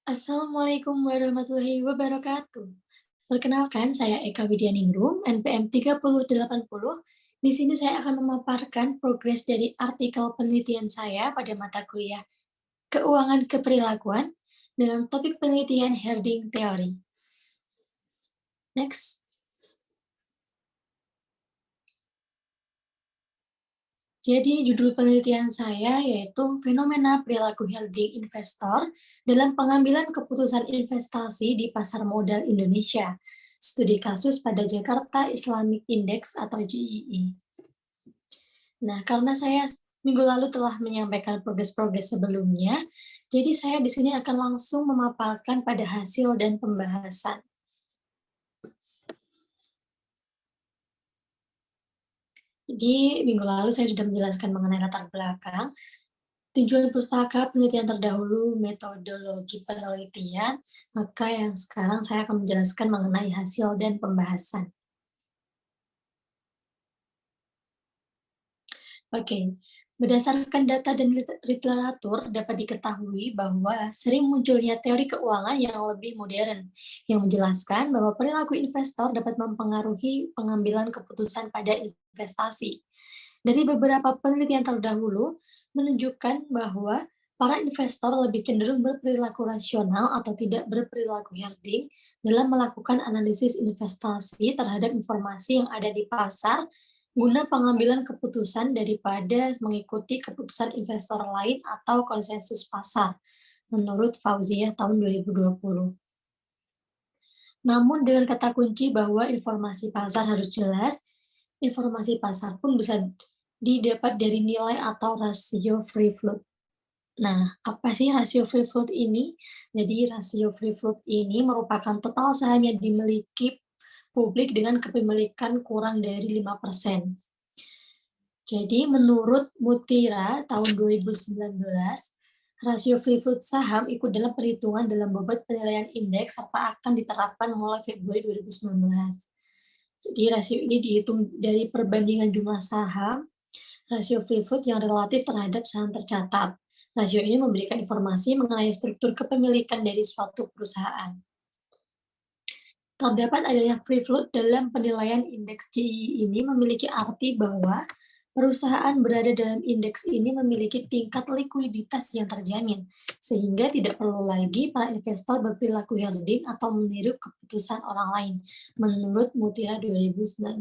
Assalamualaikum warahmatullahi wabarakatuh. Perkenalkan, saya Eka Widyaningrum, NPM 3080. Di sini saya akan memaparkan progres dari artikel penelitian saya pada mata kuliah Keuangan Keperilakuan dengan topik penelitian herding theory. Next. Jadi judul penelitian saya yaitu fenomena perilaku herding investor dalam pengambilan keputusan investasi di pasar modal Indonesia. Studi kasus pada Jakarta Islamic Index atau JII. Nah, karena saya minggu lalu telah menyampaikan progres-progres sebelumnya, jadi saya di sini akan langsung memaparkan pada hasil dan pembahasan. Jadi minggu lalu saya sudah menjelaskan mengenai latar belakang, tujuan pustaka, penelitian terdahulu, metodologi penelitian, maka yang sekarang saya akan menjelaskan mengenai hasil dan pembahasan. Oke, berdasarkan data dan literatur dapat diketahui bahwa sering munculnya teori keuangan yang lebih modern, yang menjelaskan bahwa perilaku investor dapat mempengaruhi pengambilan keputusan pada investasi. Dari beberapa penelitian terdahulu menunjukkan bahwa para investor lebih cenderung berperilaku rasional atau tidak berperilaku herding dalam melakukan analisis investasi terhadap informasi yang ada di pasar guna pengambilan keputusan daripada mengikuti keputusan investor lain atau konsensus pasar, menurut Fauziah tahun 2020. Namun dengan kata kunci bahwa informasi pasar harus jelas, informasi pasar pun bisa didapat dari nilai atau rasio free float. Nah, apa sih rasio free float ini? Jadi rasio free float ini merupakan total saham yang dimiliki publik dengan kepemilikan kurang dari 5%. Jadi menurut Mutira tahun 2019, rasio free float saham ikut dalam perhitungan dalam bobot penilaian indeks serta akan diterapkan mulai Februari 2019. Jadi rasio ini dihitung dari perbandingan jumlah saham, rasio free float yang relatif terhadap saham tercatat. Rasio ini memberikan informasi mengenai struktur kepemilikan dari suatu perusahaan. Terdapat adanya free float dalam penilaian indeks JII ini memiliki arti bahwa perusahaan berada dalam indeks ini memiliki tingkat likuiditas yang terjamin, sehingga tidak perlu lagi para investor berperilaku herding atau meniru keputusan orang lain, menurut Mutira 2019.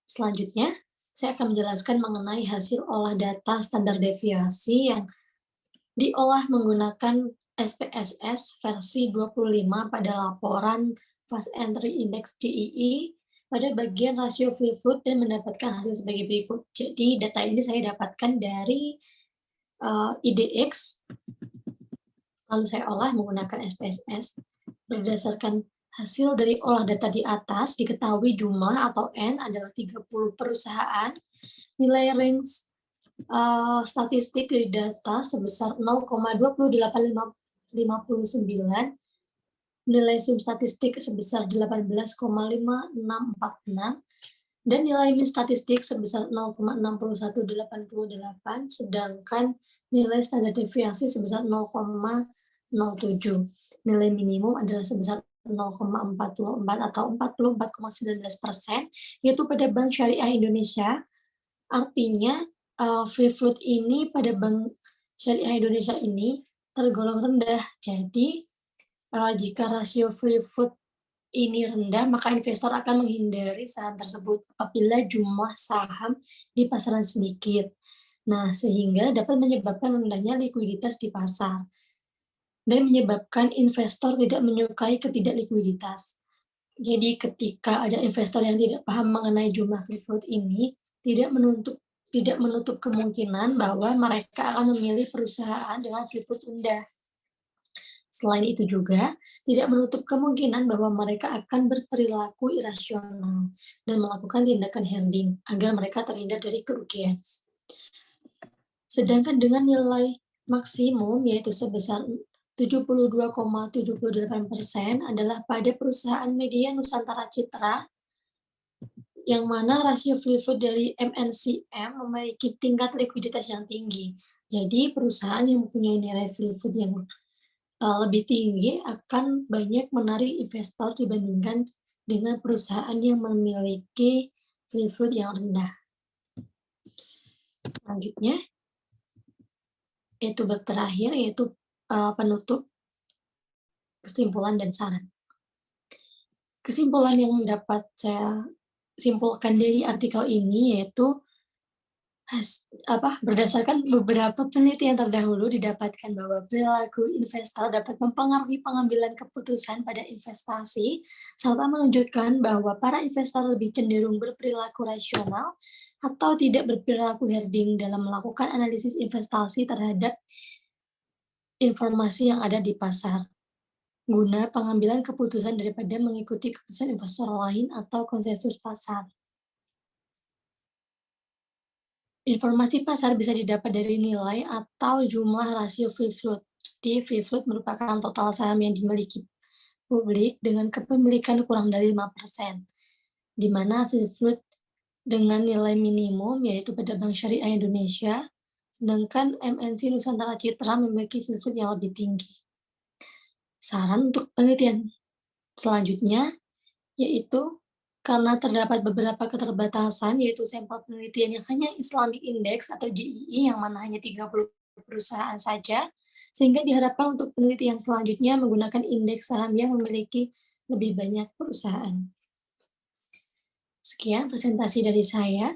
Selanjutnya, saya akan menjelaskan mengenai hasil olah data standar deviasi yang diolah menggunakan SPSS versi 25 pada laporan Fast Entry Index JII pada bagian rasio free float dan mendapatkan hasil sebagai berikut. Jadi data ini saya dapatkan dari IDX, lalu saya olah menggunakan SPSS. Berdasarkan hasil dari olah data di atas, diketahui jumlah atau N adalah 30 perusahaan, nilai range statistik dari data sebesar 0,28859, nilai sum statistik sebesar 18,5646, dan nilai min statistik sebesar 0,61188, sedangkan nilai standar deviasi sebesar 0,07. Nilai minimum adalah sebesar 0,44 atau 44,19%, yaitu pada Bank Syariah Indonesia. Artinya free float ini pada Bank Syariah Indonesia ini tergolong rendah. Jadi jika rasio free float ini rendah, maka investor akan menghindari saham tersebut apabila jumlah saham di pasaran sedikit. Nah, sehingga dapat menyebabkan rendahnya likuiditas di pasar dan menyebabkan investor tidak menyukai ketidaklikuiditas. Jadi ketika ada investor yang tidak paham mengenai jumlah free float ini, tidak menutup kemungkinan bahwa mereka akan memilih perusahaan dengan free float rendah. Selain itu juga, tidak menutup kemungkinan bahwa mereka akan berperilaku irasional dan melakukan tindakan herding agar mereka terhindar dari kerugian. Sedangkan dengan nilai maksimum yaitu sebesar 72,78% adalah pada perusahaan media Nusantara Citra, yang mana rasio free float dari MNCM memiliki tingkat likuiditas yang tinggi. Jadi perusahaan yang mempunyai nilai free float yang lebih tinggi akan banyak menarik investor dibandingkan dengan perusahaan yang memiliki free float yang rendah. Selanjutnya, yaitu bab terakhir, yaitu penutup, kesimpulan, dan saran. Kesimpulan yang dapat saya simpulkan dari artikel ini yaitu berdasarkan beberapa penelitian terdahulu didapatkan bahwa perilaku investor dapat mempengaruhi pengambilan keputusan pada investasi, serta menunjukkan bahwa para investor lebih cenderung berperilaku rasional atau tidak berperilaku herding dalam melakukan analisis investasi terhadap informasi yang ada di pasar, guna pengambilan keputusan daripada mengikuti keputusan investor lain atau konsensus pasar. Informasi pasar bisa didapat dari nilai atau jumlah rasio free float. Jadi free float merupakan total saham yang dimiliki publik dengan kepemilikan kurang dari 5%, di mana free float dengan nilai minimum yaitu pada Bank Syariah Indonesia, sedangkan MNC Nusantara Citra memiliki free float yang lebih tinggi. Saran untuk penelitian selanjutnya yaitu karena terdapat beberapa keterbatasan, yaitu sampel penelitian yang hanya Islamic Index atau JII yang mana hanya 30 perusahaan saja, sehingga diharapkan untuk penelitian selanjutnya menggunakan indeks saham yang memiliki lebih banyak perusahaan. Sekian presentasi dari saya.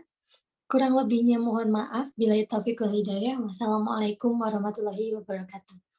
Kurang lebihnya mohon maaf. Billahi taufiq wal hidayah. Wassalamualaikum warahmatullahi wabarakatuh.